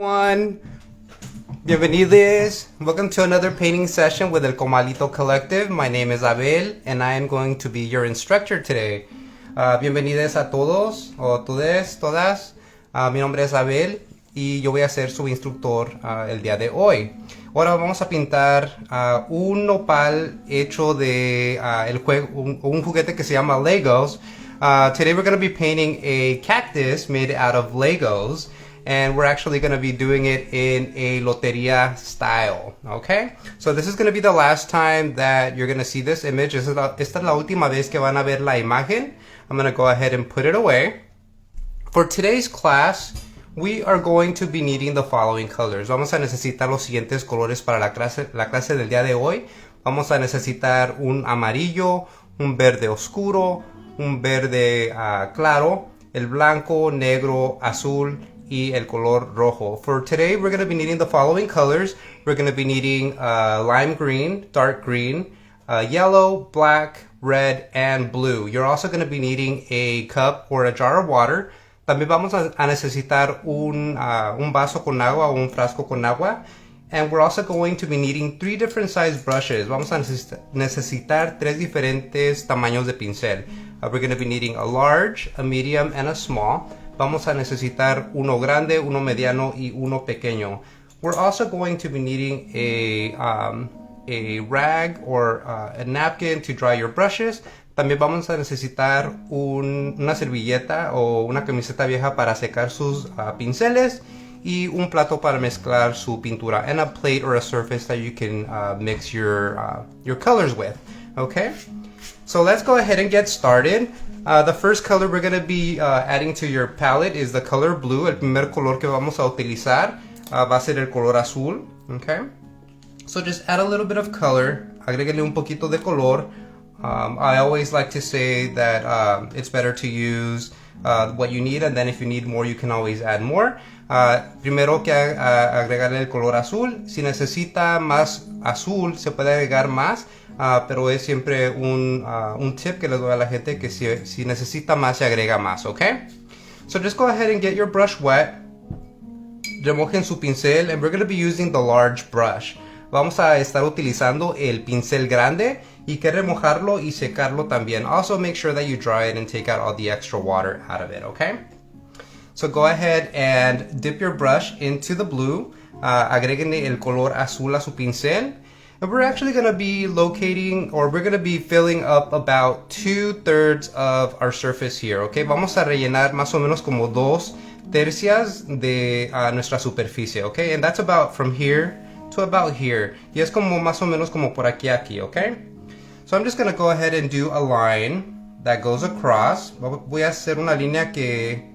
Everyone, bienvenidos. Welcome to another painting session with El Comalito Collective. My name is Abel and I am going to be your instructor today. Bienvenidos a todos o todas. Mi nombre es Abel y yo voy a ser su instructor el día de hoy. Ahora vamos a pintar un nopal hecho de un juguete que se llama Legos. Today we're going to be painting a cactus made out of Legos. And we're actually going to be doing it in a loteria style, okay? So this is going to be the last time that you're going to see this image. Esta es la última vez que van a ver la imagen. I'm going to go ahead and put it away. For today's class, we are going to be needing the following colors. Vamos a necesitar los siguientes colores para la clase del día de hoy. Vamos a necesitar un amarillo, un verde oscuro, un verde claro, el blanco, negro, azul, y el color rojo. For today, we're going to be needing the following colors. We're going to be needing lime green, dark green, yellow, black, red, and blue. You're also going to be needing a cup or a jar of water. También vamos a necesitar un vaso con agua o un frasco con agua. And we're also going to be needing 3 different size brushes. Vamos a necesitar 3 diferentes tamaños de pincel. We're going to be needing a large, a medium, and a small. Vamos a necesitar uno grande, uno mediano y uno pequeño. We're also going to be needing a rag or a napkin to dry your brushes. También vamos a necesitar una servilleta o una camiseta vieja para secar sus pinceles y un plato para mezclar su pintura, and a plate or a surface that you can mix your colors with. Okay? So let's go ahead and get started. The first color we're going to be adding to your palette is the color blue. El primer color que vamos a utilizar va a ser el color azul. Okay? So just add a little bit of color. Agréguele un poquito de color. I always like to say that it's better to use what you need, and then if you need more, you can always add more. Primero que agregarle el color azul. Si necesita más azul, se puede agregar más. Pero es siempre un tip que les doy a la gente que si necesita más se agrega más, okay? So just go ahead and get your brush wet. Remojen su pincel, and we're going to be using the large brush. Vamos a estar utilizando el pincel grande y que remojarlo y secarlo también. Also make sure that you dry it and take out all the extra water out of it, okay? So go ahead and dip your brush into the blue. Agréguenle el color azul a su pincel. And we're actually going to be locating, or we're going to be filling up about 2/3 of our surface here, okay? Vamos a rellenar más o menos como 2/3 de nuestra superficie, okay? And that's about from here to about here. Y es como más o menos como por aquí a aquí, okay? So I'm just going to go ahead and do a line that goes across. Voy a hacer una línea que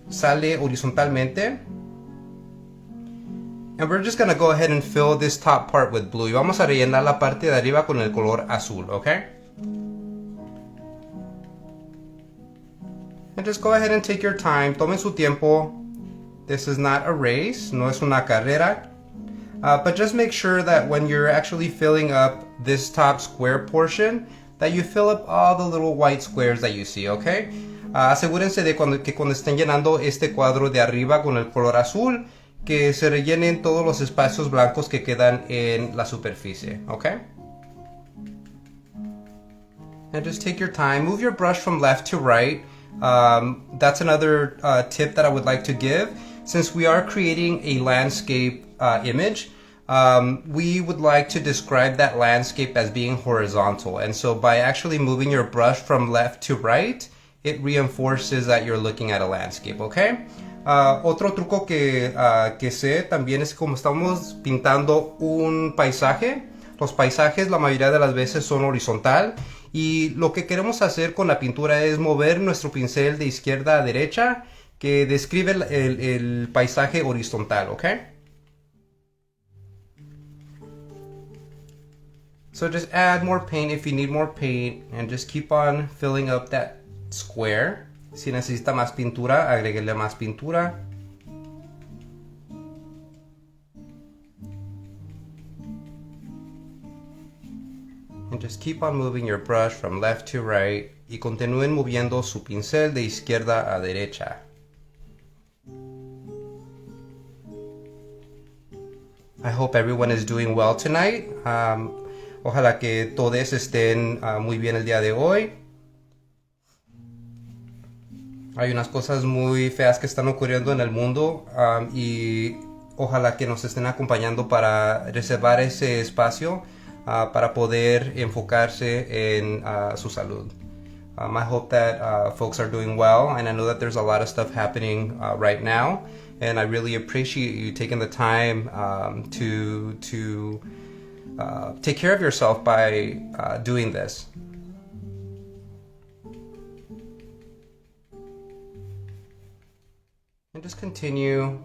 sale horizontalmente. And we're just going to go ahead and fill this top part with blue. Y vamos a rellenar la parte de arriba con el color azul, okay? And just go ahead and take your time. Tomen su tiempo. This is not a race. No es una carrera. But just make sure that when you're actually filling up this top square portion, that you fill up all the little white squares that you see, okay? Asegúrense de que cuando estén llenando este cuadro de arriba con el color azul, que se rellenen todos los espacios blancos que quedan en la superficie, okay? And just take your time. Move your brush from left to right. That's another tip that I would like to give. Since we are creating a landscape image, we would like to describe that landscape as being horizontal. And so by actually moving your brush from left to right, it reinforces that you're looking at a landscape, okay? Otro truco que sé también es como estamos pintando un paisaje. Los paisajes la mayoría de las veces son horizontal y lo que queremos hacer con la pintura es mover nuestro pincel de izquierda a derecha que describe el paisaje horizontal, ¿ok? So just add more paint if you need more paint and just keep on filling up that square. Si necesita más pintura, agréguele más pintura. And just keep on moving your brush from left to right. Y continúen moviendo su pincel de izquierda a derecha. I hope everyone is doing well tonight. Ojalá que todos estén muy bien el día de hoy. Hay unas cosas muy feas que están ocurriendo en el mundo y ojalá que nos estén acompañando para reservar ese espacio para poder enfocarse en su salud. I hope that folks are doing well, and I know that there's a lot of stuff happening right now, and I really appreciate you taking the time to take care of yourself by doing this. And just continue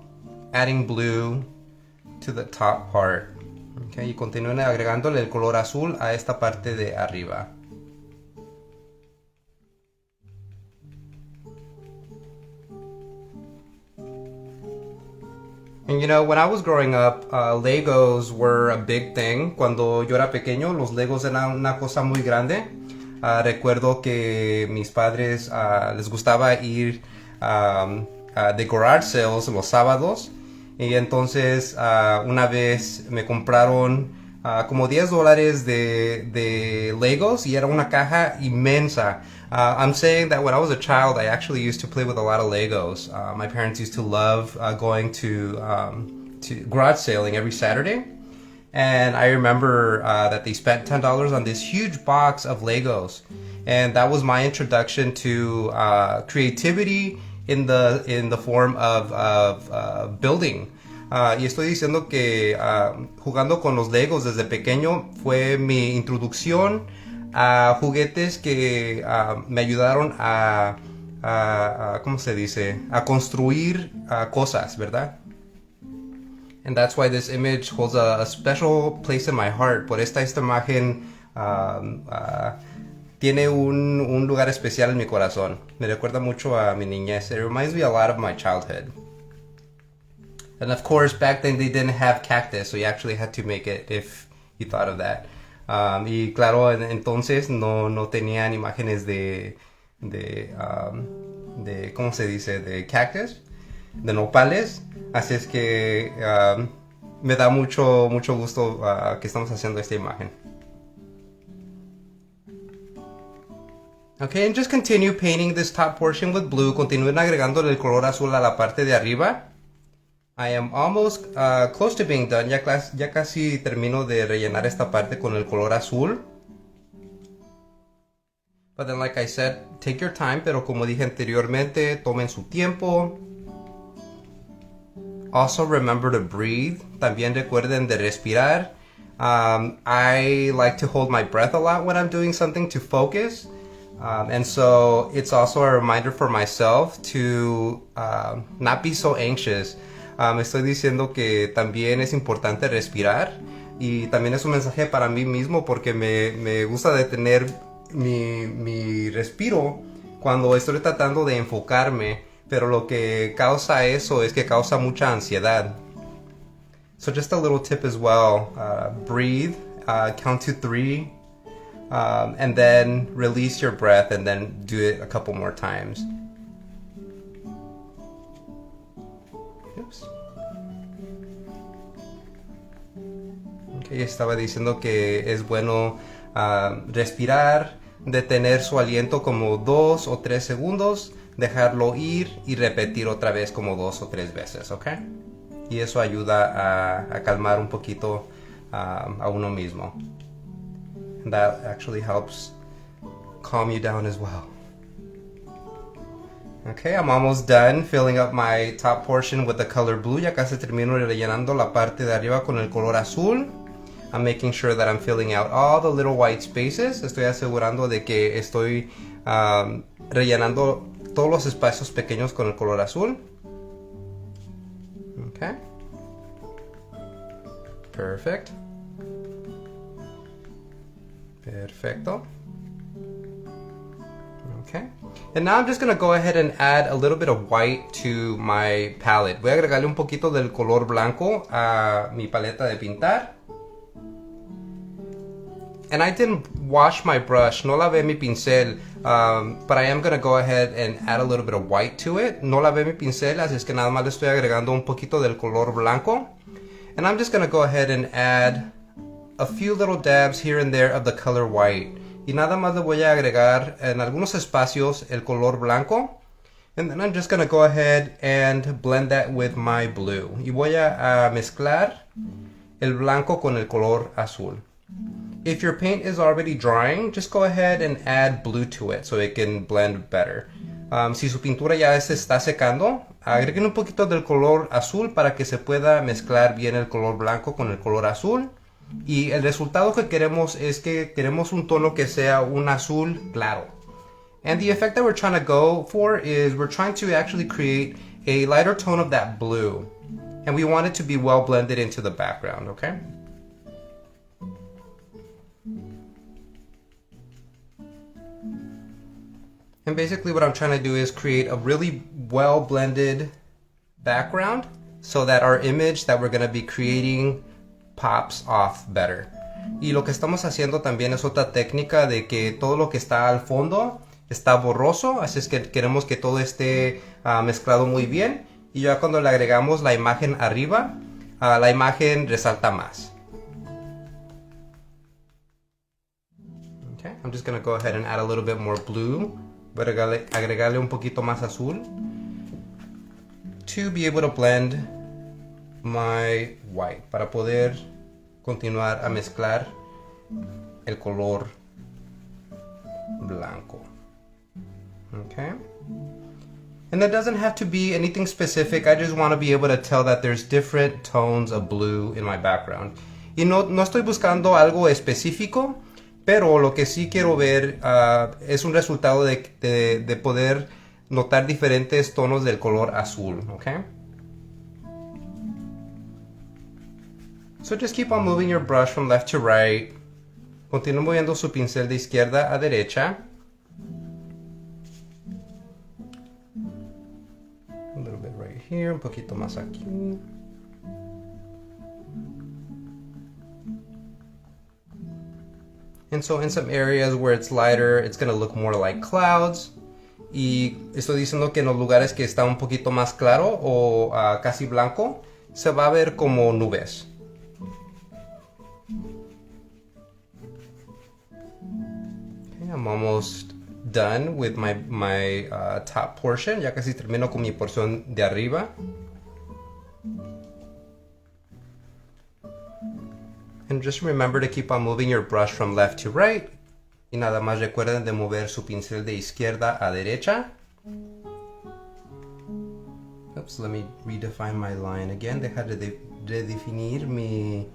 adding blue to the top part. Okay, y continúen agregándole el color azul a esta parte de arriba. And you know, when I was growing up, Legos were a big thing. Cuando yo era pequeño, los Legos eran una cosa muy grande. Recuerdo que mis padres les gustaba ir de garage sales los sábados. Y entonces una vez me compraron como $10 de Legos y era una caja inmensa. I'm saying that when I was a child, I actually used to play with a lot of Legos. My parents used to love going to garage sailing every Saturday. And I remember that they spent $10 on this huge box of Legos. And that was my introduction to creativity in the form of building. Y estoy diciendo que jugando con los Legos desde pequeño fue mi introducción a juguetes que me ayudaron ¿cómo se dice? A construir cosas, ¿verdad? And that's why this image holds a special place in my heart. Por esta imagen tiene un lugar especial en mi corazón. Me recuerda mucho a mi niñez. It reminds me a lot of my childhood. And of course, back then they didn't have Cactus, so you actually had to make it if you thought of that. Y claro, entonces no tenían imágenes de ¿cómo se dice? De cactus, de nopales. Así es que me da mucho gusto que estamos haciendo esta imagen. Okay, and just continue painting this top portion with blue. Continúen agregándole el color azul a la parte de arriba. I am almost close to being done. Ya casi termino de rellenar esta parte con el color azul. But then, like I said, take your time. Pero como dije anteriormente, tomen su tiempo. Also remember to breathe. También recuerden de respirar. I like to hold my breath a lot when I'm doing something to focus. And so it's also a reminder for myself to not be so anxious. Estoy diciendo que también es importante respirar y también es un mensaje para mí mismo porque me gusta detener mi respiro cuando estoy tratando de enfocarme, pero lo que causa eso es que causa mucha ansiedad. So just a little tip as well, breathe, count to 3, and then release your breath and then do it a couple more times. Oops. Okay, estaba diciendo que es bueno respirar, detener su aliento como 2 o 3 segundos, dejarlo ir y repetir otra vez como 2 o 3 veces, ¿ok? Y eso ayuda a calmar un poquito a uno mismo. And that actually helps calm you down as well. Okay, I'm almost done filling up my top portion with the color blue. Ya casi termino rellenando la parte de arriba con el color azul. I'm making sure that I'm filling out all the little white spaces. Estoy asegurando de que estoy rellenando todos los espacios pequeños con el color azul. Okay. Perfect. Perfecto. Okay. And now I'm just going to go ahead and add a little bit of white to my palette. Voy a agregarle un poquito del color blanco a mi paleta de pintar. And I didn't wash my brush, no lavé mi pincel, but I am going to go ahead and add a little bit of white to it. No lavé mi pincel, así es que nada más le estoy agregando un poquito del color blanco. And I'm just going to go ahead and add a few little dabs here and there of the color white. Y nada más le voy a agregar en algunos espacios el color blanco. And then I'm just going to go ahead and blend that with my blue. Y voy a mezclar el blanco con el color azul. If your paint is already drying, just go ahead and add blue to it so it can blend better. Si su pintura ya se está secando, agreguen un poquito del color azul para que se pueda mezclar bien el color blanco con el color azul. Y el resultado que queremos es que queremos un tono que sea un azul claro. And the effect that we're trying to go for is we're trying to actually create a lighter tone of that blue. And we want it to be well blended into the background, okay? And basically what I'm trying to do is create a really well blended background so that our image that we're going to be creating pops off better. Y lo que estamos haciendo también es otra técnica de que todo lo que está al fondo está borroso, así es que queremos que todo esté mezclado muy bien. Y ya cuando le agregamos la imagen arriba, la imagen resalta más. Okay, I'm just going to go ahead and add a little bit more blue. Voy a agregarle un poquito más azul to be able to blend my white, para poder continuar a mezclar el color blanco. Okay, and that doesn't have to be anything specific. I just want to be able to tell that there's different tones of blue in my background. Y no estoy buscando algo específico, pero lo que sí quiero ver es un resultado de poder notar diferentes tonos del color azul, okay? So just keep on moving your brush from left to right. Continúe moviendo su pincel de izquierda a derecha. A little bit right here, un poquito más aquí. And so in some areas where it's lighter, it's going to look more like clouds. Y estoy diciendo que en los lugares que está un poquito más claro o casi blanco, se va a ver como nubes. Okay, I'm almost done with my top portion. Ya casi termino con mi porción de arriba. And just remember to keep on moving your brush from left to right. Y nada más recuerden de mover su pincel de izquierda a derecha. Oops, let me redefine my line again. Deja de redefinir mi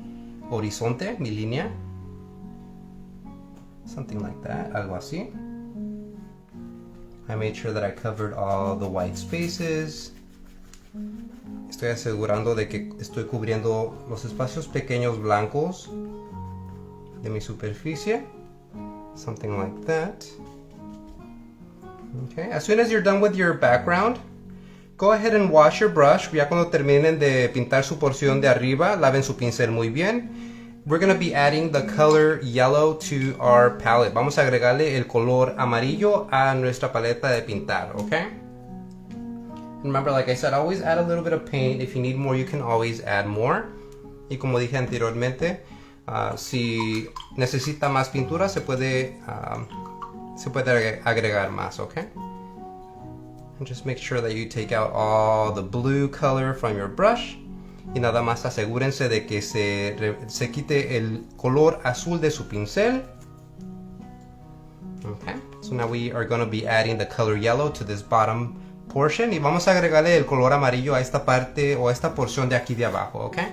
horizonte, mi línea. Something like that, algo así. I made sure that I covered all the white spaces. Estoy asegurando de que estoy cubriendo los espacios pequeños blancos de mi superficie. Something like that. Okay, as soon as you're done with your background, go ahead and wash your brush. Ya cuando terminen de pintar su porción de arriba, laven su pincel muy bien. We're going to be adding the color yellow to our palette. Vamos a agregarle el color amarillo a nuestra paleta de pintar, okay? Remember, like I said, always add a little bit of paint. If you need more, you can always add more. Y como dije anteriormente, si necesita más pintura, se puede agregar más, okay? And just make sure that you take out all the blue color from your brush. Y nada más asegúrense de que se quite el color azul de su pincel. Okay, so now we are going to be adding the color yellow to this bottom portion. Y vamos a agregarle el color amarillo a esta parte o a esta porción de aquí de abajo, okay?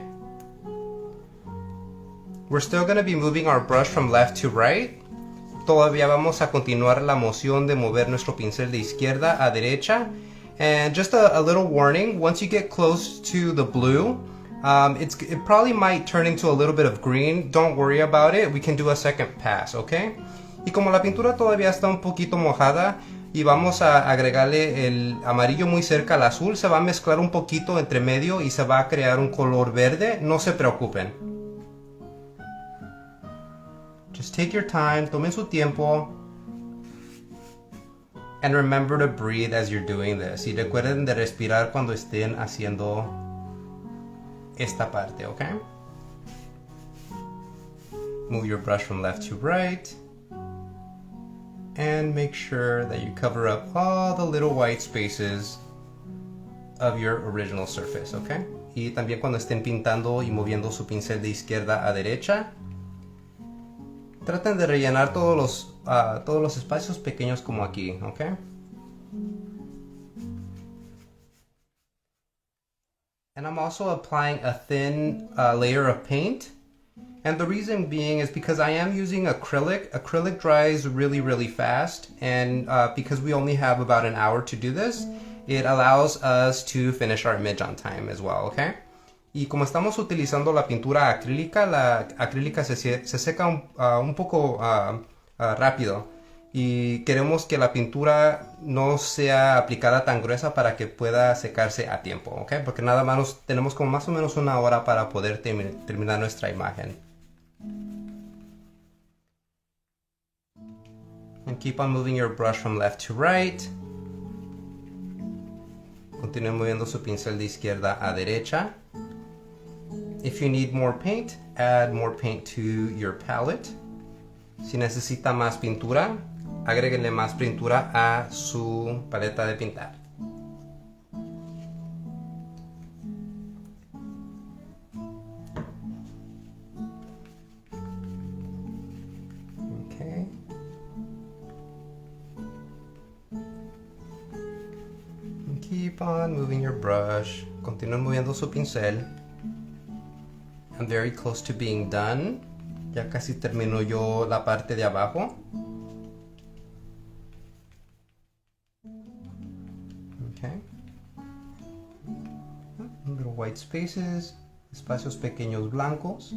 We're still going to be moving our brush from left to right. Todavía vamos a continuar la moción de mover nuestro pincel de izquierda a derecha. And just a little warning, once you get close to the blue, it probably might turn into a little bit of green. Don't worry about it. We can do a second pass, okay? Y como la pintura todavía está un poquito mojada y vamos a agregarle el amarillo muy cerca al azul, se va a mezclar un poquito entre medio y se va a crear un color verde. No se preocupen. Just take your time, tomen su tiempo. And remember to breathe as you're doing this. Y recuerden de respirar cuando estén haciendo esta parte, okay? Move your brush from left to right. And make sure that you cover up all the little white spaces of your original surface, okay? Y también cuando estén pintando y moviendo su pincel de izquierda a derecha, traten de rellenar todos los espacios pequeños como aquí, okay? And I'm also applying a thin layer of paint. And the reason being is because I am using acrylic. Acrylic dries really, really fast. And because we only have about an hour to do this, it allows us to finish our image on time as well, okay? Y como estamos utilizando la pintura acrílica, la acrílica se seca un poco rápido. Y queremos que la pintura no sea aplicada tan gruesa para que pueda secarse a tiempo, ¿ok? Porque nada más tenemos como más o menos una hora para poder terminar nuestra imagen. And keep on moving your brush from left to right. Continúe moviendo su pincel de izquierda a derecha. If you need more paint, add more paint to your palette. Si necesita más pintura, agréguenle más pintura a su paleta de pintar. Okay. And keep on moving your brush. Continúen moviendo su pincel. I'm very close to being done. Ya casi termino yo la parte de abajo. Okay. Little white spaces, espacios pequeños blancos.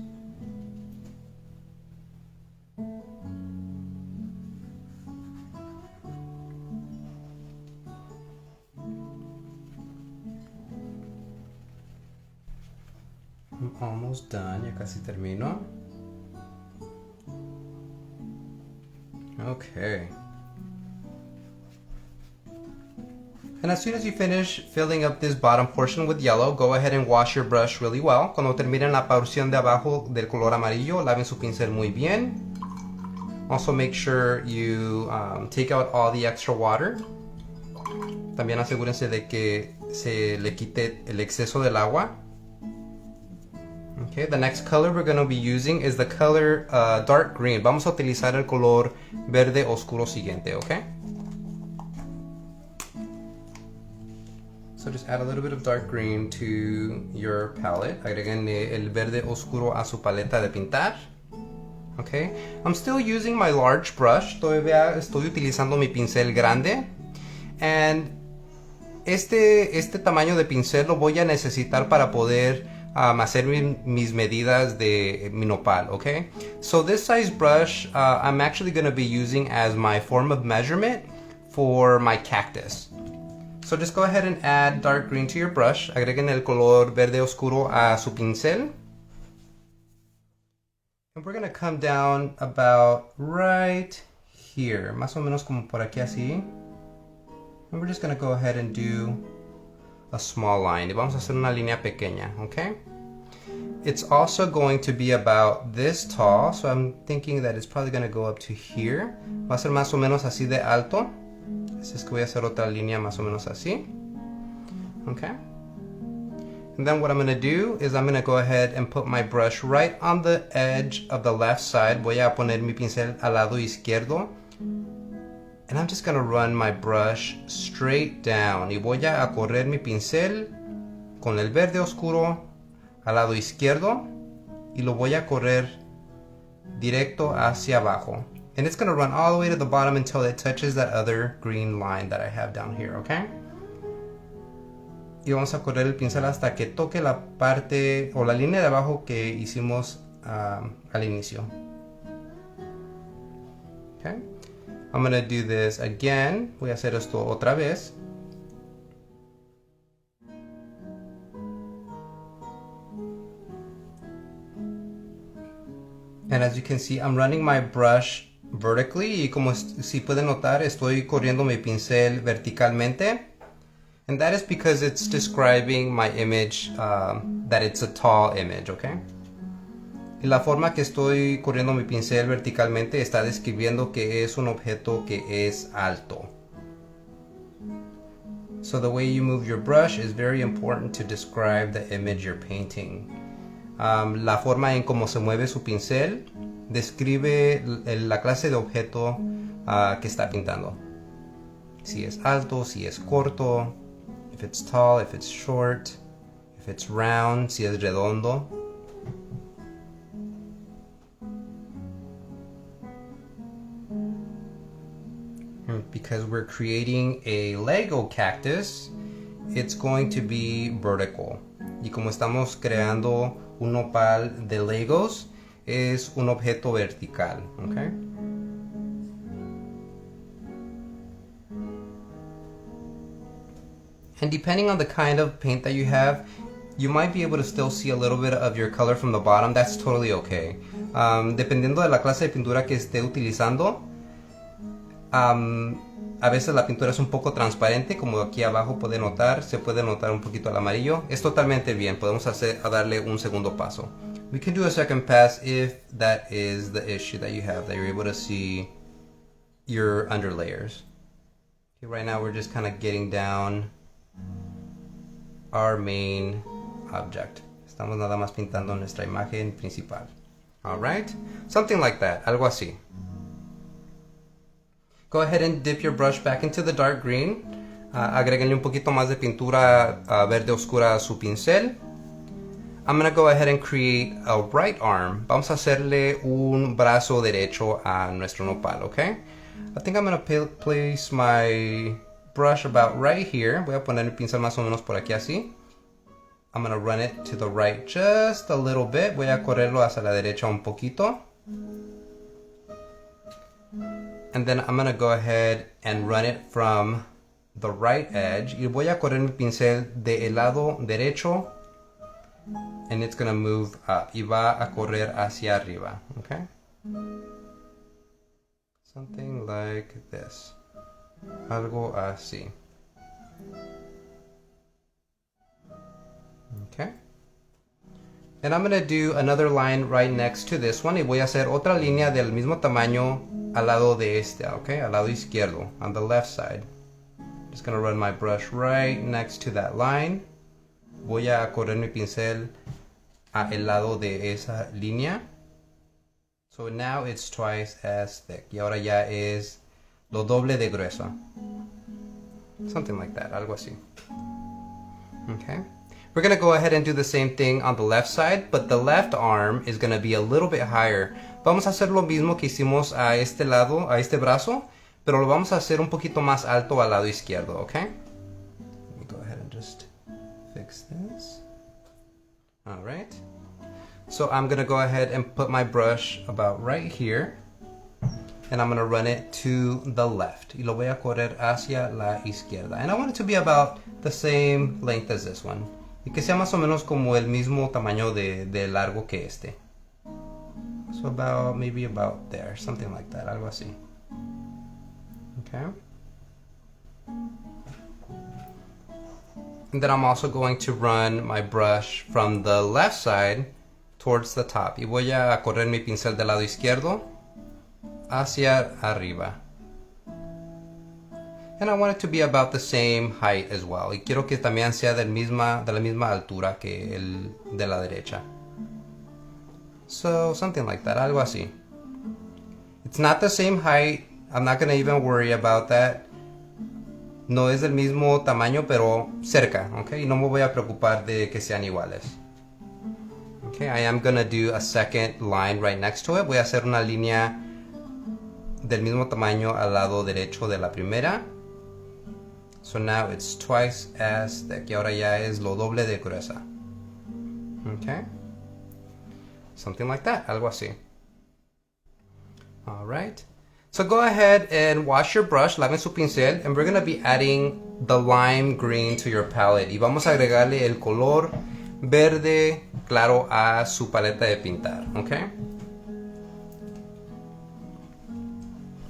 I'm almost done, ya casi termino. Okay. And as soon as you finish filling up this bottom portion with yellow, go ahead and wash your brush really well. Cuando terminen la porción de abajo del color amarillo, laven su pincel muy bien. Also make sure you take out all the extra water. También asegúrense de que se le quite el exceso del agua. Okay, the next color we're going to be using is the color dark green. Vamos a utilizar el color verde oscuro siguiente, okay? So just add a little bit of dark green to your palette. Agreguen el verde oscuro a su paleta de pintar. Okay, I'm still using my large brush. Todavía estoy utilizando mi pincel grande. And este tamaño de pincel lo voy a necesitar para poder hacer mis medidas de mi nopal, okay? So this size brush I'm actually going to be using as my form of measurement for my cactus. So just go ahead and add dark green to your brush. Agreguen el color verde oscuro a su pincel. And we're going to come down about right here, más o menos como por aquí así. And we're just going to go ahead and do a small line. Y vamos a hacer una línea pequeña, okay? It's also going to be about this tall, so I'm thinking that it's probably going to go up to here. Va a ser más o menos así de alto. Así es que voy a hacer otra línea más o menos así. Okay? And then what I'm going to do is I'm going to go ahead and put my brush right on the edge of the left side. Voy a poner mi pincel al lado izquierdo. And I'm just going to run my brush straight down. Y voy a correr mi pincel con el verde oscuro al lado izquierdo. Y lo voy a correr directo hacia abajo. And it's going to run all the way to the bottom until it touches that other green line that I have down here, okay? Y vamos a correr el pincel hasta que toque la parte o la línea de abajo que hicimos al inicio. Okay? I'm going to do this again. Voy a hacer esto otra vez. And as you can see, I'm running my brush vertically. Y como si pueden notar, estoy corriendo mi pincel verticalmente. And that is because it's describing my image, that it's a tall image, okay? Y la forma que estoy corriendo mi pincel verticalmente está describiendo que es un objeto que es alto. So the way you move your brush is very important to describe the image you're painting. La forma en cómo se mueve su pincel describe la clase de objeto que está pintando. Si es alto, si es corto, if it's tall, if it's short, if it's round, si es redondo. Because we're creating a Lego cactus, it's going to be vertical. Y como estamos creando un nopal de Legos, es un objeto vertical, okay? And depending on the kind of paint that you have, you might be able to still see a little bit of your color from the bottom. That's totally okay. Dependiendo de la clase de pintura que esté utilizando, a veces la pintura es un poco transparente, como aquí abajo puede notar, se puede notar un poquito el amarillo. Es totalmente bien, podemos darle un segundo paso. We can do a second pass if that is the issue that you have, that you're able to see your underlayers. Okay, right now we're just kind of getting down our main object. Estamos nada más pintando nuestra imagen principal. Alright? Something like that, algo así. Go ahead and dip your brush back into the dark green. Agréguenle un poquito más de pintura verde oscura a su pincel. I'm going to go ahead and create a right arm. Vamos a hacerle un brazo derecho a nuestro nopal, okay? I think I'm going to place my brush about right here. Voy a poner el pincel más o menos por aquí así. I'm going to run it to the right just a little bit. Voy a correrlo hacia la derecha un poquito. And then I'm going to go ahead and run it from the right edge. Y voy a correr mi pincel del lado derecho. And it's going to move up. Y va a correr hacia arriba. Okay? Something like this. Algo así. Okay? And I'm going to do another line right next to this one. Y voy a hacer otra línea del mismo tamaño al lado de este, okay? Al lado izquierdo, on the left side. Just going to run my brush right next to that line. Voy a correr mi pincel a el lado de esa línea. So now it's twice as thick. Y ahora ya es lo doble de grueso. Something like that, algo así. Okay? We're going to go ahead and do the same thing on the left side, but the left arm is going to be a little bit higher. Vamos a hacer lo mismo que hicimos a este lado, a este brazo, pero lo vamos a hacer un poquito más alto al lado izquierdo, okay? Let me go ahead and just fix this. Alright. So I'm going to go ahead and put my brush about right here. And I'm going to run it to the left. Y lo voy a correr hacia la izquierda. And I want it to be about the same length as this one. Y que sea más o menos como el mismo tamaño de largo que este. So maybe about there, something like that, algo así. Okay. And then I'm also going to run my brush from the left side towards the top. Y voy a correr mi pincel del lado izquierdo hacia arriba. And I want it to be about the same height as well. Y quiero que también sea de la misma altura que el de la derecha. So something like that, algo así. It's not the same height. I'm not going to even worry about that. No es del mismo tamaño, pero cerca, okay? Y no me voy a preocupar de que sean iguales. Okay, I am going to do a second line right next to it. Voy a hacer una línea del mismo tamaño al lado derecho de la primera. So now it's twice as thick. Y ahora ya es lo doble de gruesa. Okay? Something like that, algo así. Alright. So go ahead and wash your brush, laven su pincel, and we're going to be adding the lime green to your palette. Y vamos a agregarle el color verde claro a su paleta de pintar, okay?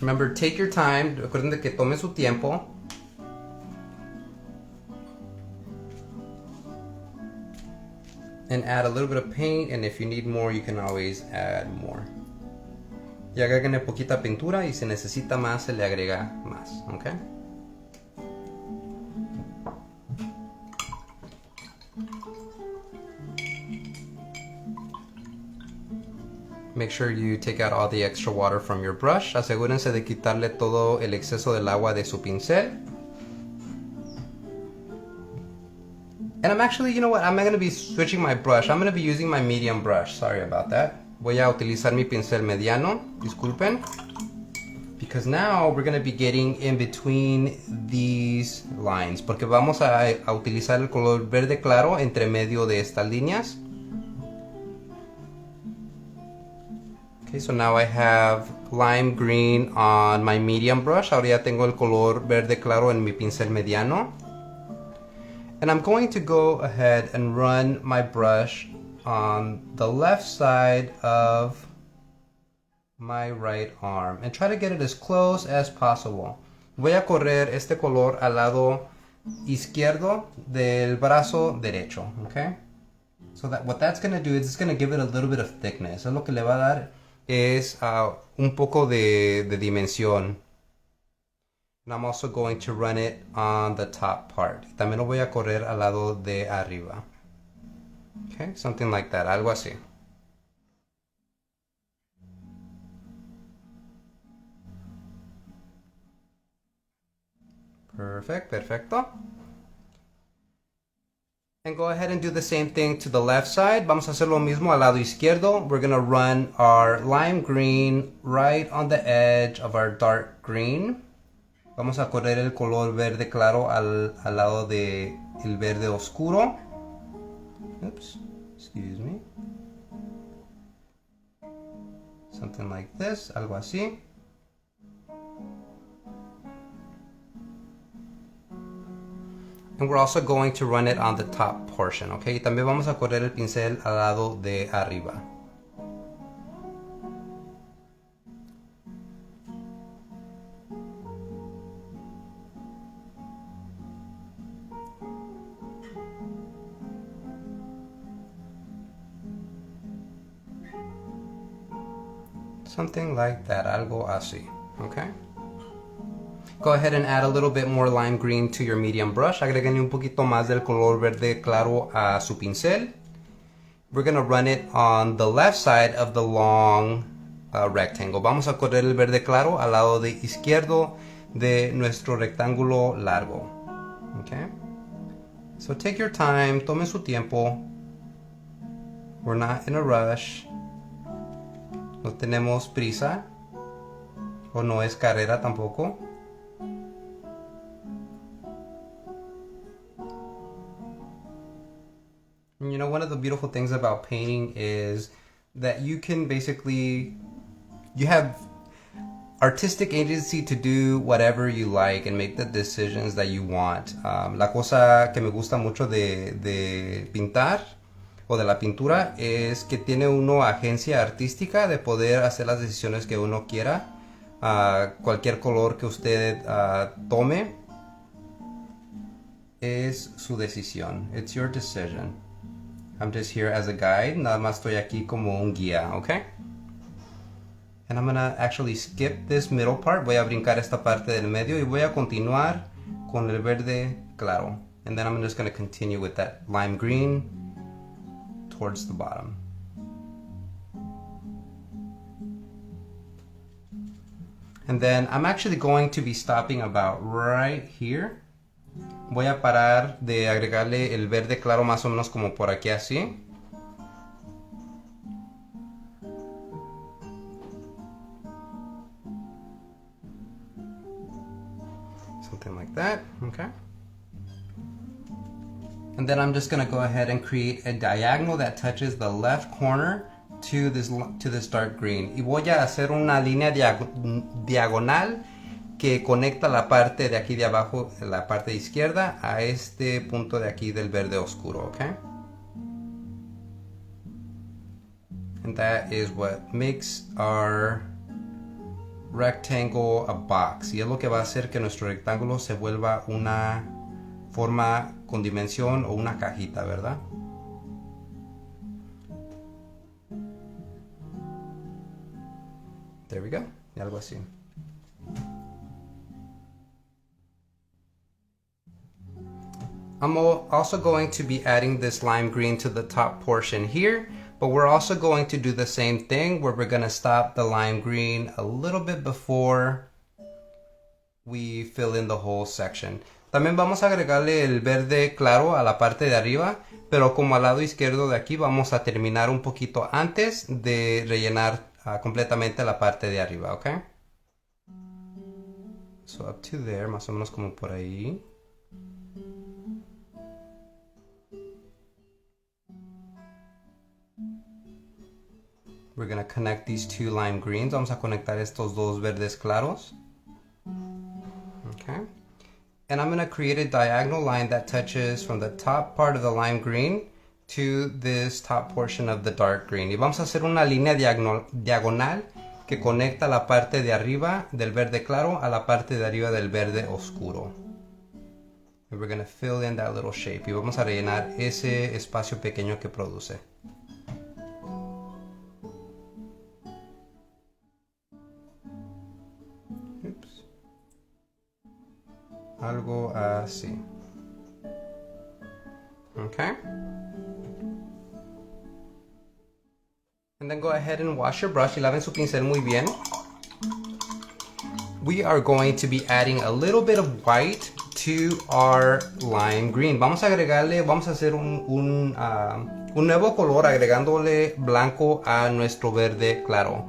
Remember, take your time. Recuerden de que tome su tiempo. and add a little bit of paint, and if you need more, you can always add more. Y agréguenle poquita pintura, y si necesita más, se le agrega más, okay? Make sure you take out all the extra water from your brush. Asegúrense de quitarle todo el exceso del agua de su pincel. And I'm actually, you know what, I'm going to be switching my brush. I'm going to be using my medium brush. Sorry about that. Voy a utilizar mi pincel mediano. Disculpen. Because now we're going to be getting in between these lines. Porque vamos a utilizar el color verde claro entre medio de estas líneas. Okay, so now I have lime green on my medium brush. Ahora ya tengo el color verde claro en mi pincel mediano. And I'm going to go ahead and run my brush on the left side of my right arm and try to get it as close as possible. Voy a correr este color al lado izquierdo del brazo derecho, okay? So that what that's going to do is it's going to give it a little bit of thickness. Es lo que le va a dar es un poco de dimensión. And I'm also going to run it on the top part. También lo voy a correr al lado de arriba. Okay, something like that, algo así. Perfecto. And go ahead and do the same thing to the left side. Vamos a hacer lo mismo al lado izquierdo. We're going to run our lime green right on the edge of our dark green. Vamos a correr el color verde claro al lado de el verde oscuro. Oops, excuse me. Something like this, algo así. And we're also going to run it on the top portion, okay? Y también vamos a correr el pincel al lado de arriba. Something like that, algo así, okay? Go ahead and add a little bit more lime green to your medium brush. Agreguen un poquito más del color verde claro a su pincel. We're going to run it on the left side of the long rectangle. Vamos a correr el verde claro al lado de izquierdo de nuestro rectángulo largo. Okay? So take your time, tome su tiempo. We're not in a rush. No tenemos prisa. O no es carrera tampoco. You know, one of the beautiful things about painting is that you can basically, you have artistic agency to do whatever you like and make the decisions that you want. La cosa que me gusta mucho de pintar o de la pintura es que tiene uno agencia artística de poder hacer las decisiones que uno quiera. Cualquier color que usted tome es su decisión. It's your decision. I'm just here as a guide. Nada más estoy aquí como un guía, okay? And I'm gonna actually skip this middle part. Voy a brincar esta parte del medio y voy a continuar con el verde claro. And then I'm just gonna continue with that lime green towards the bottom. And then I'm actually going to be stopping about right here. Voy a parar de agregarle el verde claro más o menos como por aquí así. Something like that, okay. And then I'm just going to go ahead and create a diagonal that touches the left corner to this dark green. Y voy a hacer una línea diagonal que conecta la parte de aquí de abajo, la parte izquierda, a este punto de aquí del verde oscuro, okay? And that is what makes our rectangle a box. Y es lo que va a hacer que nuestro rectángulo se vuelva una forma con dimensión o una cajita, ¿verdad? There we go. Algo así. I'm also going to be adding this lime green to the top portion here, but we're also going to do the same thing where we're going to stop the lime green a little bit before we fill in the whole section. También vamos a agregarle el verde claro a la parte de arriba, pero como al lado izquierdo de aquí vamos a terminar un poquito antes de rellenar completamente la parte de arriba, ¿ok? So up to there, más o menos como por ahí. We're going to connect these two lime greens. Vamos a conectar estos dos verdes claros. Okay. And I'm going to create a diagonal line that touches from the top part of the lime green to this top portion of the dark green. Y vamos a hacer una línea diagonal que conecta la parte de arriba del verde claro a la parte de arriba del verde oscuro. And we're going to fill in that little shape. Y vamos a rellenar ese espacio pequeño que produce. Algo así. Okay. And then go ahead and wash your brush. Y laven su pincel muy bien. We are going to be adding a little bit of white to our lime green. Vamos a agregarle, vamos a hacer un nuevo color agregándole blanco a nuestro verde claro.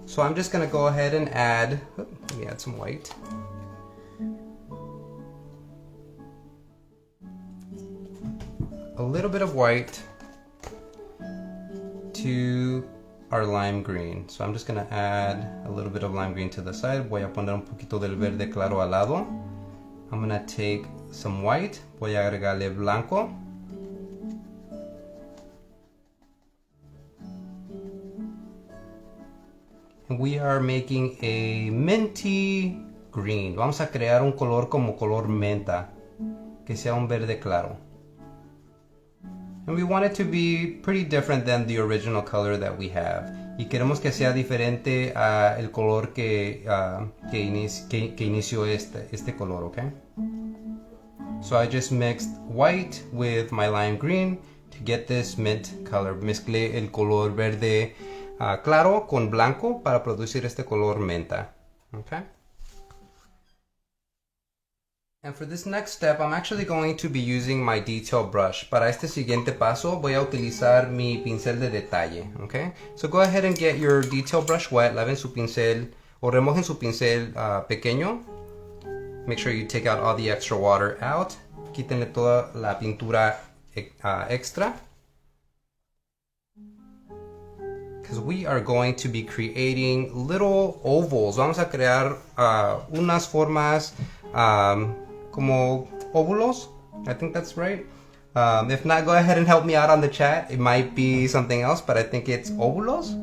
So I'm just going to go ahead and add, let me add some white. A little bit of white to our lime green. So I'm just going to add a little bit of lime green to the side. Voy a poner un poquito del verde claro al lado. I'm going to take some white. Voy a agregarle blanco. And we are making a minty green. Vamos a crear un color como color menta, que sea un verde claro. And we want it to be pretty different than the original color that we have. Y queremos que sea diferente a el color que inició este color, okay? So I just mixed white with my lime green to get this mint color. Mezclé el color verde claro con blanco para producir este color menta, okay? And for this next step, I'm actually going to be using my detail brush. Para este siguiente paso, voy a utilizar mi pincel de detalle, okay? So go ahead and get your detail brush wet. Laven su pincel o remojen su pincel pequeño. Make sure you take out all the extra water out. Quítenle toda la pintura extra. Because we are going to be creating little ovals. Vamos a crear unas formas como óvulos. I think that's right. If not, go ahead and help me out on the chat. It might be something else, but I think it's óvulos.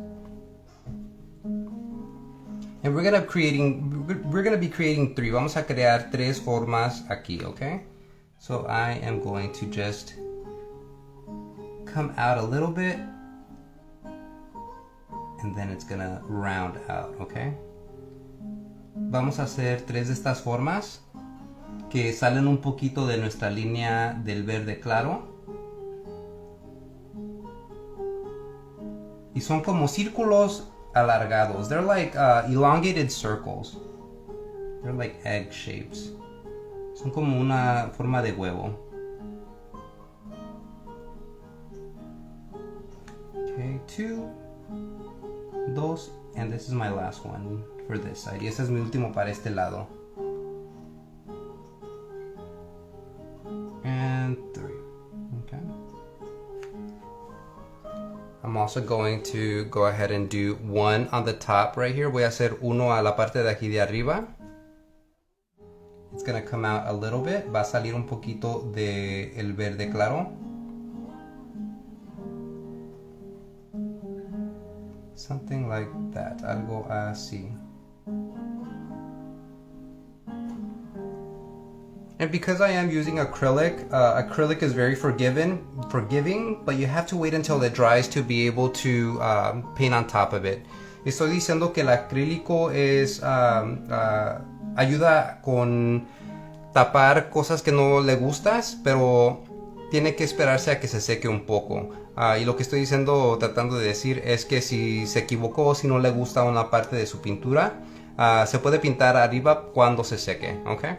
And we're gonna be creating three. Vamos a crear tres formas aquí, okay? So I am going to just come out a little bit, and then it's gonna round out, okay? Vamos a hacer tres de estas formas que salen un poquito de nuestra línea del verde claro. Y son como círculos alargados. They're like elongated circles. They're like egg shapes. Son como una forma de huevo. Okay, 2, 2, and this is my last one for this side. Y este es mi último para este lado. And 3. Okay. I'm also going to go ahead and do one on the top right here. Voy a hacer uno a la parte de aquí de arriba. It's going to come out a little bit. Va a salir un poquito de el verde claro. Something like that. Algo así. And because I am using acrylic, acrylic is very forgiving, but you have to wait until it dries to be able to paint on top of it. Estoy diciendo que el acrílico es ayuda con tapar cosas que no le gustas, pero tiene que esperarse a que se seque un poco. Y lo que estoy diciendo, tratando de decir, es que si se equivocó, si no le gusta una parte de su pintura, se puede pintar arriba cuando se seque, okay?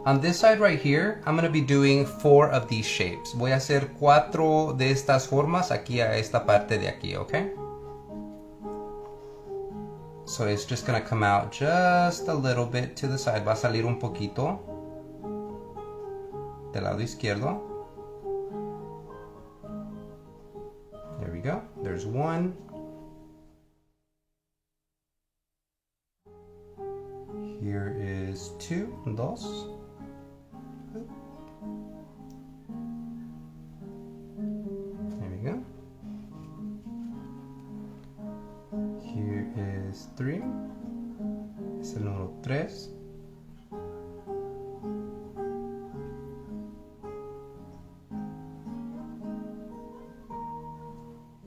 On this side right here, I'm going to be doing 4 of these shapes. Voy a hacer 4 de estas formas aquí a esta parte de aquí, okay? So it's just going to come out just a little bit to the side. Va a salir un poquito del lado izquierdo. There we go. There's 1. Here is 2. Dos. There we go. Here is 3. Es el número 3.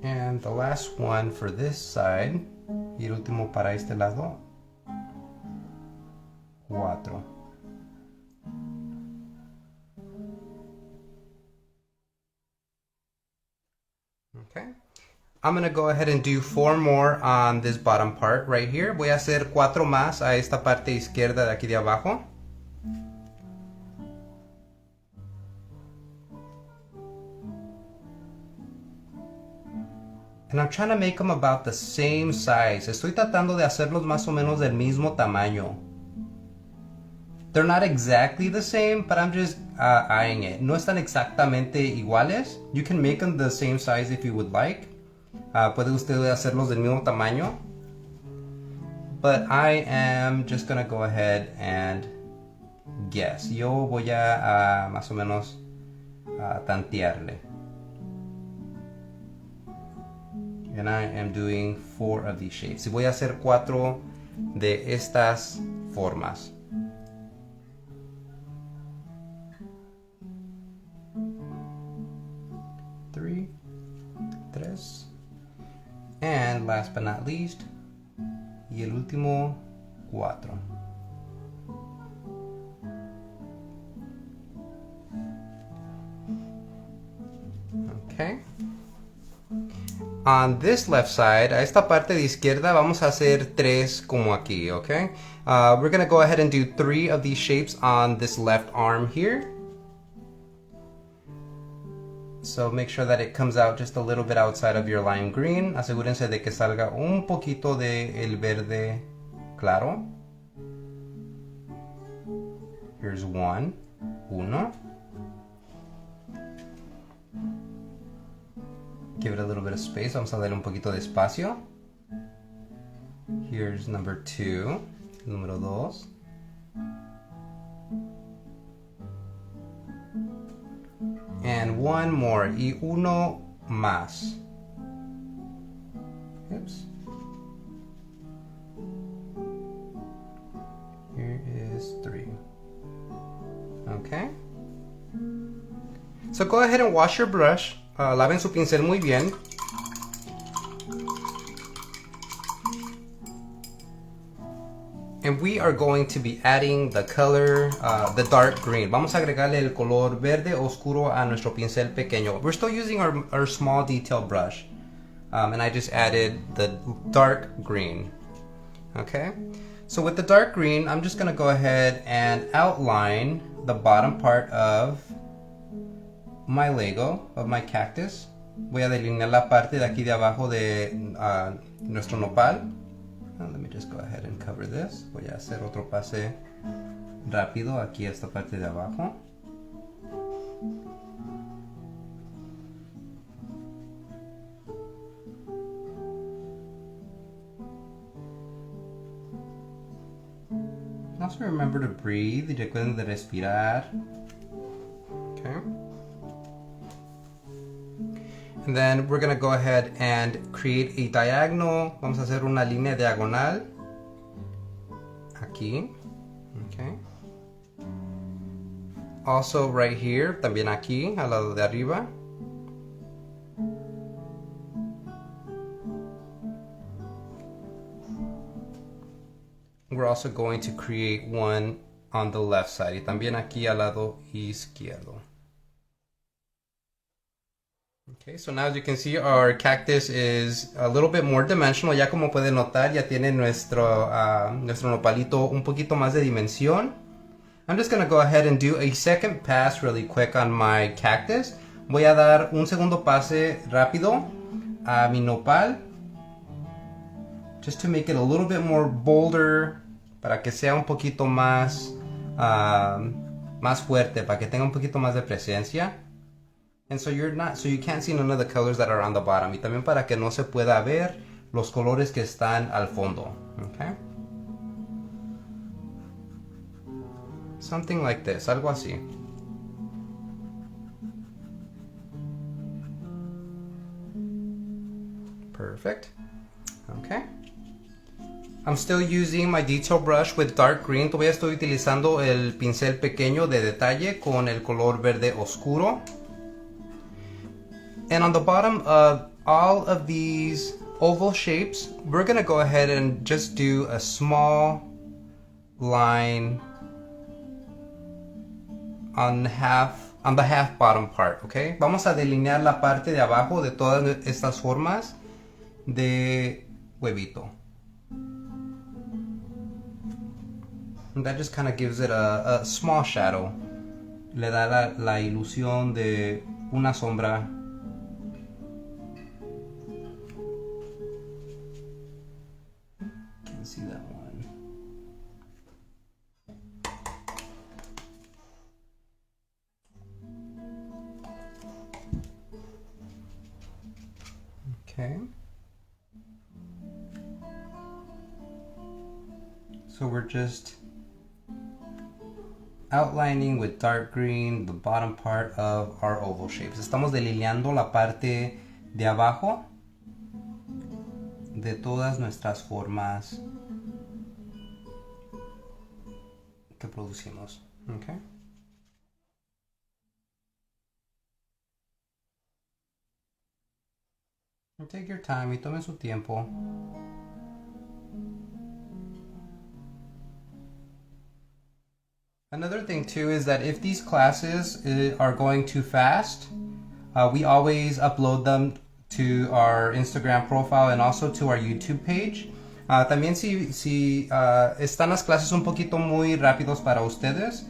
And the last one for this side, y el último para este lado, 4. Okay. I'm going to go ahead and do 4 more on this bottom part right here. Voy a hacer 4 más a esta parte izquierda de aquí de abajo. And I'm trying to make them about the same size. Estoy tratando de hacerlos más o menos del mismo tamaño. They're not exactly the same, but I'm just eyeing it. No están exactamente iguales. You can make them the same size if you would like. Puede usted hacerlos del mismo tamaño. But I am just gonna go ahead and guess. Yo voy a más o menos tantearle. And I am doing 4 of these shapes. Y voy a hacer 4 de estas formas. Tres. And last but not least, y el último, 4. Okay. On this left side, a esta parte de izquierda, vamos a hacer 3 como aquí, okay? We're going to go ahead and do 3 of these shapes on this left arm here. So make sure that it comes out just a little bit outside of your lime green. Asegúrense de que salga un poquito de el verde claro. Here's 1. Give it a little bit of space. Vamos a darle un poquito de espacio. Here's number 2. Número 2. And 1 more. Y uno más. Oops. Here is 3. Okay. So go ahead and wash your brush. Laven su pincel muy bien. And we are going to be adding the color, the dark green. Vamos a agregarle el color verde oscuro a nuestro pincel pequeño. We're still using our small detail brush. And I just added the dark green. Okay? So with the dark green, I'm just gonna go ahead and outline the bottom part of my Lego, of my cactus. Voy a delinear la parte de aquí de abajo de nuestro nopal. Let me just go ahead and cover this. Voy a hacer otro pase rápido aquí a esta parte de abajo. Also remember to breathe. Y recuerden de respirar. Okay. And then we're going to go ahead and create a diagonal. Vamos a hacer una línea diagonal. Aquí. Okay. Also right here, también aquí, al lado de arriba. we're also going to create one on the left side. Y también aquí al lado izquierdo. Okay, so now as you can see, our cactus is a little bit more dimensional. Ya como pueden notar, ya tiene nuestro nopalito un poquito más de dimensión. I'm just going to go ahead and do a second pass really quick on my cactus. Voy a dar un segundo pase rápido a mi nopal, just to make it a little bit more bolder, para que sea un poquito más fuerte, para que tenga un poquito más de presencia. And so you can't see none of the colors that are on the bottom. Y también para que no se pueda ver los colores que están al fondo. Okay? Something like this, algo así. Perfect. Okay. I'm still using my detail brush with dark green. Todavía estoy utilizando el pincel pequeño de detalle con el color verde oscuro. And on the bottom of all of these oval shapes, we're gonna go ahead and just do a small line on the half bottom part, okay? Vamos a delinear la parte de abajo de todas estas formas de huevito. And that just kind of gives it a small shadow. Le da la ilusión de una sombra. Can't see that one. Okay. So we're just outlining with dark green the bottom part of our oval shapes. Estamos delineando la parte de abajo de todas nuestras formas que producimos. Okay. And take your time y tomen su tiempo. Another thing too is that if these classes are going too fast, we always upload them to our Instagram profile and also to our YouTube page. También si están las clases un poquito muy rápidos para ustedes,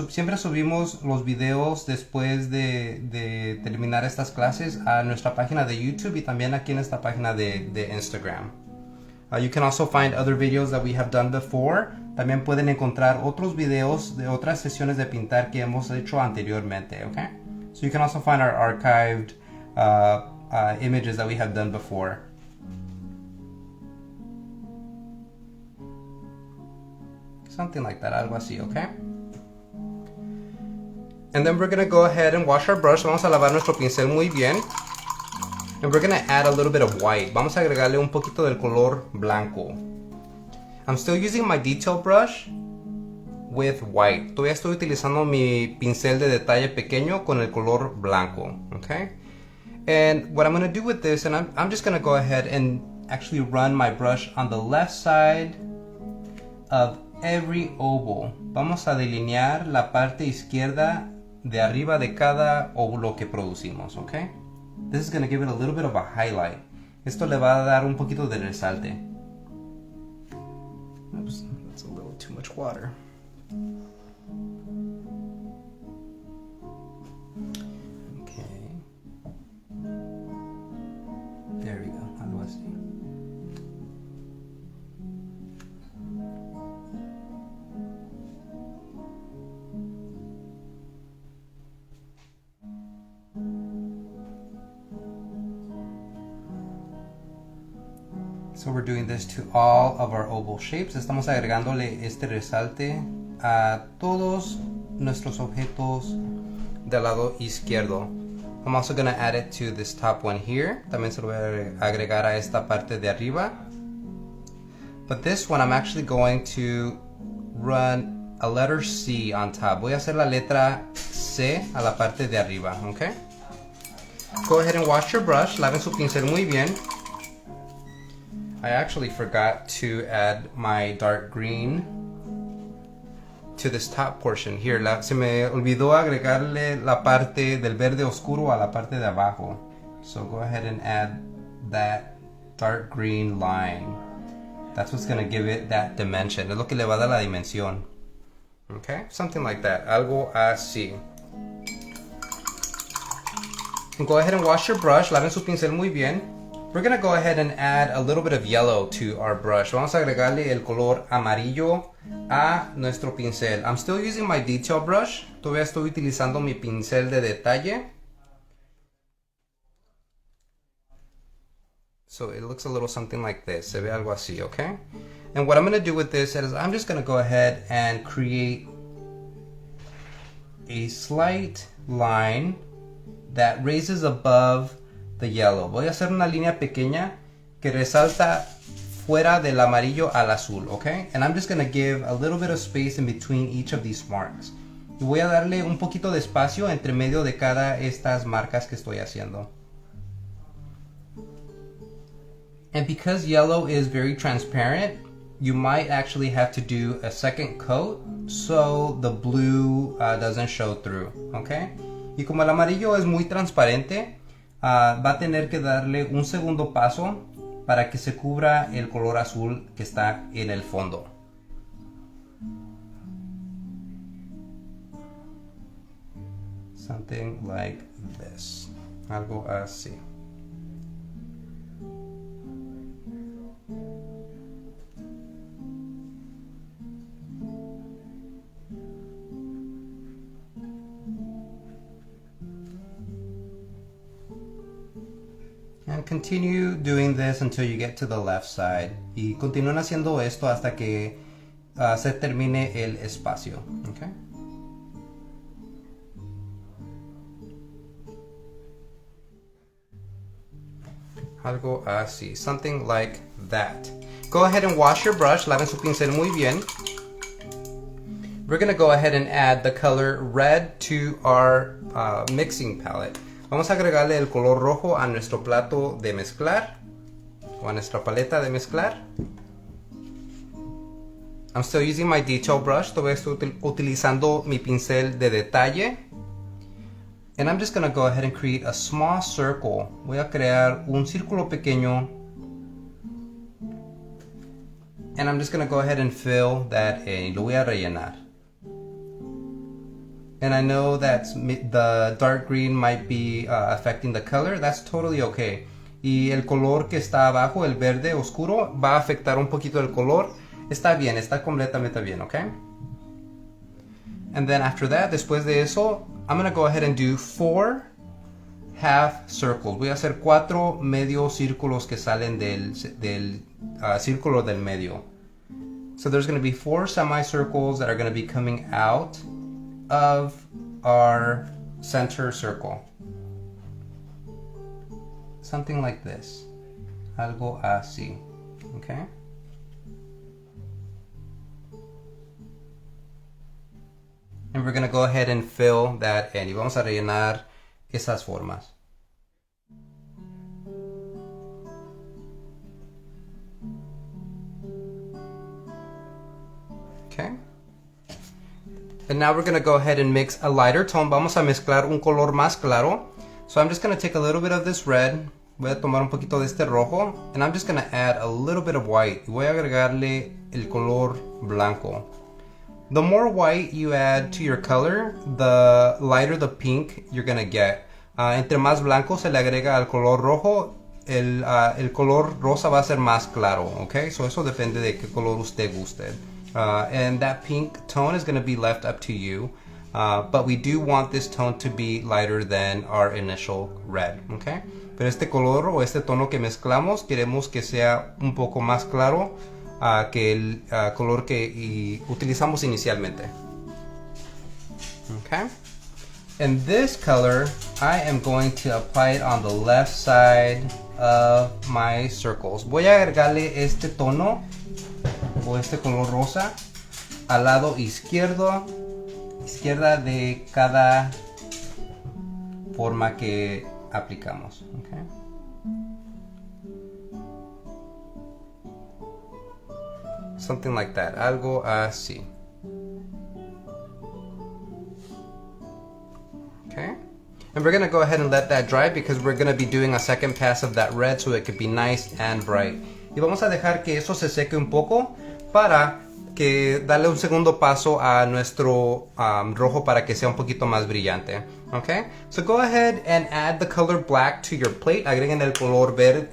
siempre subimos los videos después de terminar estas clases a nuestra página de YouTube y también aquí en esta página de Instagram. You can also find other videos that we have done before. También pueden encontrar otros videos de otras sesiones de pintar que hemos hecho anteriormente, okay? So you can also find our archived images that we have done before. Something like that, algo así, okay? And then we're gonna go ahead and wash our brush. Vamos a lavar nuestro pincel muy bien. And we're gonna add a little bit of white. Vamos a agregarle un poquito del color blanco. I'm still using my detail brush with white. Todavía estoy utilizando mi pincel de detalle pequeño con el color blanco, okay? And what I'm gonna do with this, and I'm just gonna go ahead and actually run my brush on the left side of every oval. Vamos a delinear la parte izquierda de arriba de cada óvulo que producimos, okay? This is gonna give it a little bit of a highlight. Esto le va a dar un poquito de resalte. Oops, that's a little too much water. Okay. There we go. Algo así. So we're doing this to all of our oval shapes. Estamos agregándole este resalte a todos nuestros objetos del lado izquierdo. I'm also going to add it to this top one here. También se lo voy a agregar a esta parte de arriba. But this one I'm actually going to run a letter C on top. Voy a hacer la letra C a la parte de arriba, okay? Go ahead and wash your brush. Laven su pincel muy bien. I actually forgot to add my dark green to this top portion. Here, se me olvidó agregarle la parte del verde oscuro a la parte de abajo. So go ahead and add that dark green line. That's what's going to give it that dimension. Es lo que le va a dar la dimensión. Okay, something like that. Algo así. And go ahead and wash your brush. Laven su pincel muy bien. We're going to go ahead and add a little bit of yellow to our brush. Vamos a agregarle el color amarillo a nuestro pincel. I'm still using my detail brush. Todavía estoy utilizando mi pincel de detalle. So it looks a little something like this. Se ve algo así, okay? And what I'm going to do with this is I'm just going to go ahead and create a slight line that raises above the yellow. Voy a hacer una línea pequeña que resalta fuera del amarillo al azul, okay? And I'm just going to give a little bit of space in between each of these marks. Y voy a darle un poquito de espacio entre medio de cada estas marcas que estoy haciendo. And because yellow is very transparent, you might actually have to do a second coat so the blue doesn't show through, okay? Y como el amarillo es muy transparente, va a tener que darle un segundo paso para que se cubra el color azul que está en el fondo. Something like this. Algo así. And continue doing this until you get to the left side. Y continúen haciendo esto hasta que se termine el espacio. Okay? Algo así. Something like that. Go ahead and wash your brush. Laven su pincel muy bien. We're going to go ahead and add the color red to our mixing palette. Vamos a agregarle el color rojo a nuestro plato de mezclar o a nuestra paleta de mezclar. I'm still using my detail brush. Todavía estoy utilizando mi pincel de detalle. And I'm just going to go ahead and create a small circle. Voy a crear un círculo pequeño. And I'm just going to go ahead and fill that in. Lo voy a rellenar. And I know that the dark green might be affecting the color. That's totally okay. Y el color que está abajo, el verde oscuro, va a afectar un poquito el color. Está bien, está completamente bien, okay? And then after that, después de eso, I'm going to go ahead and do 4 half circles. Voy a hacer 4 medio círculos que salen del círculo del medio. So there's going to be 4 semicircles that are going to be coming out of our center circle. Something like this. Algo así. Okay? And we're going to go ahead and fill that in. Y vamos a rellenar esas formas. Okay? And now we're going to go ahead and mix a lighter tone. Vamos a mezclar un color más claro. So I'm just going to take a little bit of this red. Voy a tomar un poquito de este rojo. And I'm just going to add a little bit of white. Y voy a agregarle el color blanco. The more white you add to your color, the lighter the pink you're going to get. Entre más blanco se le agrega al color rojo, el color rosa va a ser más claro. Okay? So eso depende de qué color usted guste. And that pink tone is going to be left up to you. But we do want this tone to be lighter than our initial red. Okay? Pero este color o este tono que mezclamos queremos que sea un poco más claro que el color que utilizamos inicialmente. Okay? And this color, I am going to apply it on the left side of my circles. Voy a agregarle este tono o este color rosa al lado izquierda de cada forma que aplicamos. Okay? Something like that. Algo así. Okay. And we're going to go ahead and let that dry because we're going to be doing a second pass of that red so it could be nice and bright. Y vamos a dejar que eso se seque un poco para que darle un segundo paso a nuestro rojo para que sea un poquito más brillante. Okay? So go ahead and add the color black to your plate. Agreguen el color verde,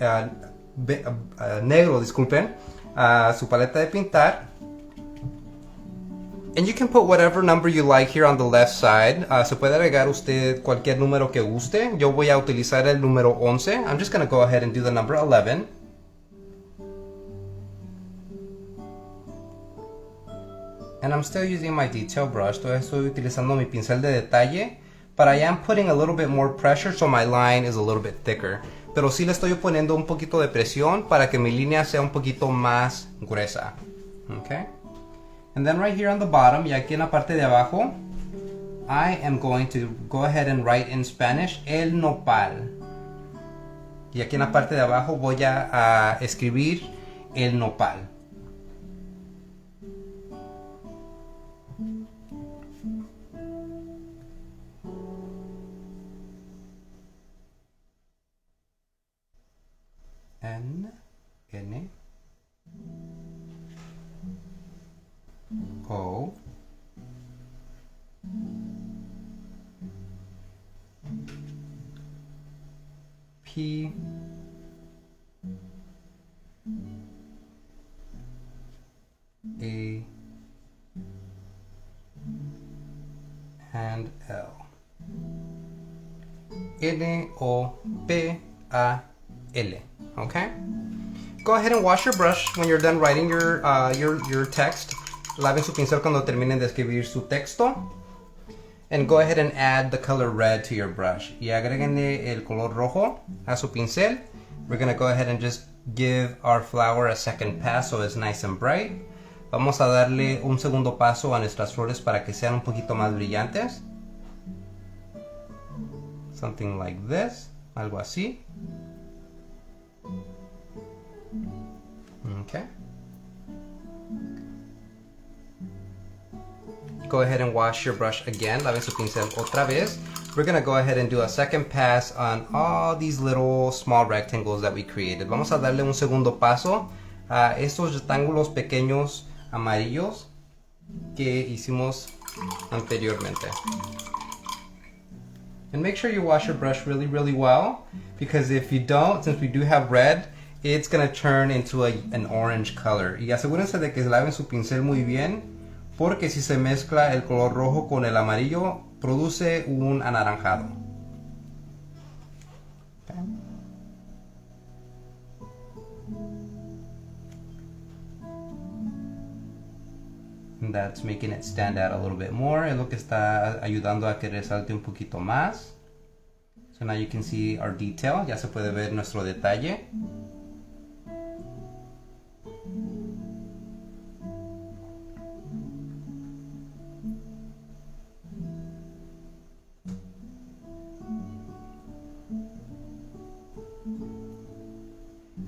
negro, disculpen, a su paleta de pintar. And you can put whatever number you like here on the left side. Se puede agregar usted cualquier número que guste. Yo voy a utilizar el número 11. I'm just going to go ahead and do the number 11. And I'm still using my detail brush. Estoy utilizando mi pincel de detalle. But I am putting a little bit more pressure so my line is a little bit thicker. Pero sí le estoy poniendo un poquito de presión para que mi línea sea un poquito más gruesa. Okay? And then right here on the bottom, y aquí en la parte de abajo, I am going to go ahead and write in Spanish, el nopal. Y aquí en la parte de abajo voy a escribir el nopal. N O P A and L. N O P A L. Okay? Go ahead and wash your brush when you're done writing your text. Laven su pincel cuando terminen de escribir su texto. And go ahead and add the color red to your brush. Y agréguenle el color rojo a su pincel. We're going to go ahead and just give our flower a second pass so it's nice and bright. Vamos a darle un segundo paso a nuestras flores para que sean un poquito más brillantes. Something like this. Algo así. Okay. Go ahead and wash your brush again. Laven su pincel otra vez. We're going to go ahead and do a second pass on all these little small rectangles that we created. Vamos a darle un segundo paso a estos rectángulos pequeños amarillos que hicimos anteriormente. And make sure you wash your brush really, really well, because if you don't, since we do have red, it's going to turn into an orange color. Y asegúrense de que laven su pincel muy bien, porque si se mezcla el color rojo con el amarillo, produce un anaranjado. Okay. And that's making it stand out a little bit more. Es lo que está ayudando a que resalte un poquito más. So now you can see our detail. Ya se puede ver nuestro detalle.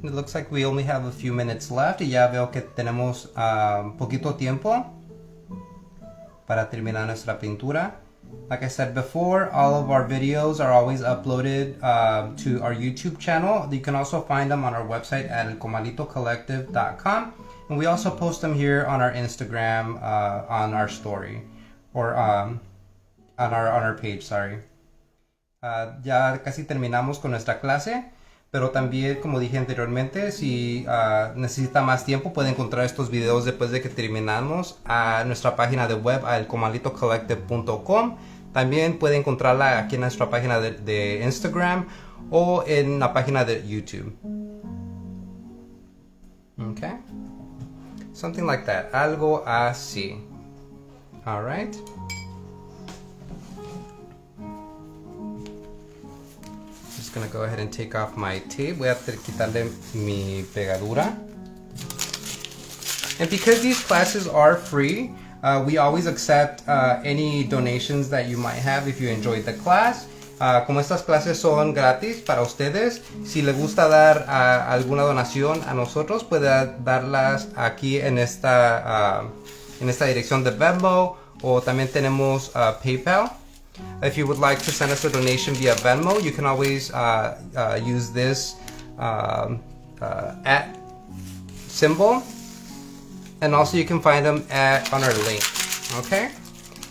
It looks like we only have a few minutes left y ya veo que tenemos poquito tiempo para terminar nuestra pintura. Like I said before, all of our videos are always uploaded to our YouTube channel. You can also find them on our website at elcomalitocollective.com, and we also post them here on our Instagram on our story, or on our page, sorry. Ya casi terminamos con nuestra clase. Pero también, como dije anteriormente, si necesita más tiempo, puede encontrar estos videos después de que terminamos a nuestra página de web, a elcomalitocollective.com. También puede encontrarla aquí en nuestra página de Instagram o en la página de YouTube. Okay? Something like that. Algo así. Alright? Gonna go ahead and take off my tape. Voy a quitarle mi pegadura. And because these classes are free, we always accept any donations that you might have if you enjoyed the class. Como estas clases son gratis para ustedes, si le gusta dar alguna donación a nosotros, puede darlas aquí en esta dirección de Venmo, o también tenemos PayPal. If you would like to send us a donation via Venmo, you can always use this at symbol, and also you can find them on our link. Okay?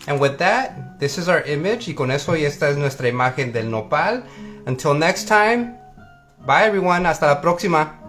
And with that, this is our image, y con eso ya esta es nuestra imagen del nopal. Until next time, bye everyone, hasta la próxima.